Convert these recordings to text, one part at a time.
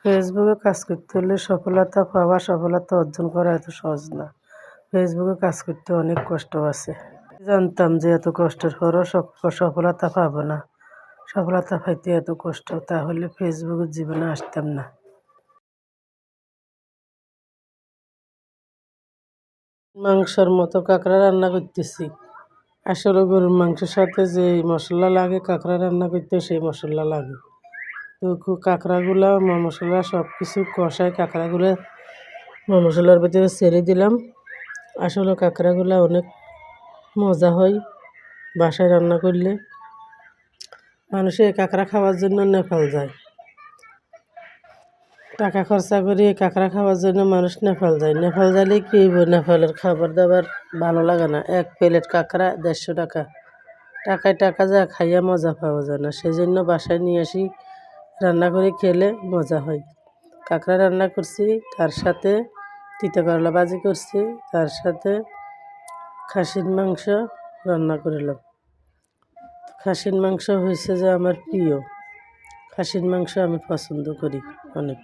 ফেসবুকে কাজ করতে হলে সফলতা পাওয়া, সফলতা অর্জন করা এত সহজ না। ফেসবুকে কাজ করতে অনেক কষ্ট আছে। জানতাম যে এত কষ্টের পরও সফলতা পাবো না, সফলতা পাইতে এত কষ্ট, তাহলে ফেসবুকের জীবনে আসতাম না। মাংসর মতো কাঁকড়া রান্না করতেছি। আসলে গরুর মাংসের সাথে যে মশলা লাগে কাঁকড়া রান্না করতে, সেই মশলা লাগে। তো কাঁকড়াগুলা মশলা সব কিছু কষায় কাঁকড়াগুলো মশলার ভিতরে ছেড়ে দিলাম। আসলে কাঁকড়াগুলো অনেক মজা হয় বাসায় রান্না করলে। মানুষে কাঁকড়া খাওয়ার জন্য নেপাল যায়, টাকা খরচা করে কাঁকড়া খাওয়ার জন্য মানুষ নেপাল যায়। নেপাল যাইলে কি হইব, নেপালের খাবার দাবার ভালো লাগে না। এক প্লেট কাঁকড়া 150 টাকা, টাকায় টাকা যা খাইয়া মজা পাওয়া যায় না। সেই জন্য বাসায় নিয়ে আসি, রান্না করে খেলে মজা হয়। কাঁকড়া রান্না করছি, তার সাথে তিতা করলা ভাজি করছি, তার সাথে খাসির মাংস রান্না করলাম। খাসির মাংস হয়েছে যে আমার প্রিয়, খাসির মাংস আমি পছন্দ করি অনেক।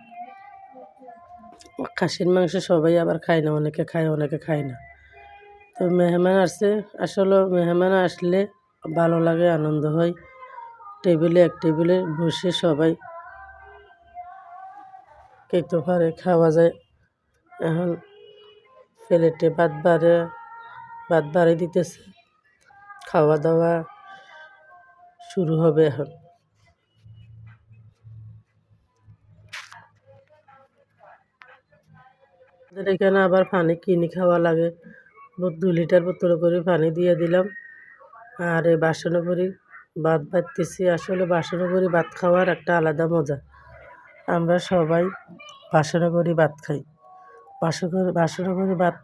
খাসির মাংস সবাই আবার খায় না, অনেকে খায় অনেকে খায় না। তো মেহমান আসছে, আসলে মেহমান আসলে ভালো লাগে, আনন্দ হয়। এক টেবিলে বসে সবাই খেতে পারে, খাওয়া যায়। এখন প্লেটে ভাত বাড়ে দিতেছে, খাওয়া দাওয়া শুরু হবে এখন। আমাদের এখানে আবার পানি কিনে খাওয়া লাগে, 2 লিটার বোতলে করে পানি দিয়ে দিলাম। আর এই বাসনে করে ভাত বাড়তেছি। আসলে বাসনে করে ভাত খাওয়ার একটা আলাদা মজা। আমরা সবাই বাসনে করে ভাত খাই, বাসনে করে ভাত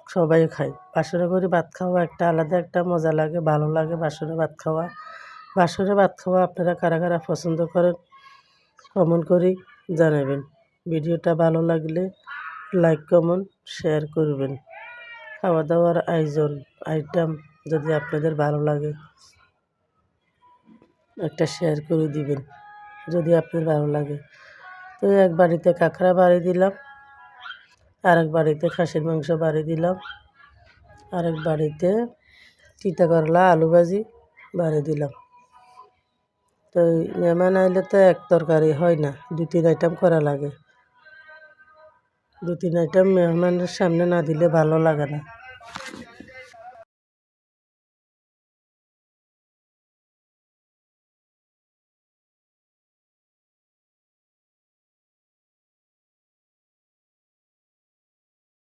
সবাই খায়। বাসনে করে ভাত খাওয়া একটা আলাদা একটা মজা লাগে, ভালো লাগে বাসনে ভাত খাওয়া। বাসনে ভাত খাওয়া আপনারা কারা কারা পছন্দ করেন কমেন্ট করে জানাবেন। ভিডিওটা ভালো লাগলে লাইক কমেন্ট শেয়ার করবেন। খাওয়া দাওয়ার আইটেম যদি আপনাদের ভালো লাগে একটা শেয়ার করে দিবেন যদি আপনার ভালো লাগে। তো এক বাড়িতে কাঁকড়া বাড়ি দিলাম, আরেক বাড়িতে খাসির মাংস বাড়ি দিলাম, আরেক বাড়িতে তিতা করলা আলু ভাজি বাড়ি দিলাম। তো মেহমান আইলে তো এক তরকারি হয় না, 2-3 আইটেম করা লাগে। 2-3 আইটেম মেহমানের সামনে না দিলে ভালো লাগে না।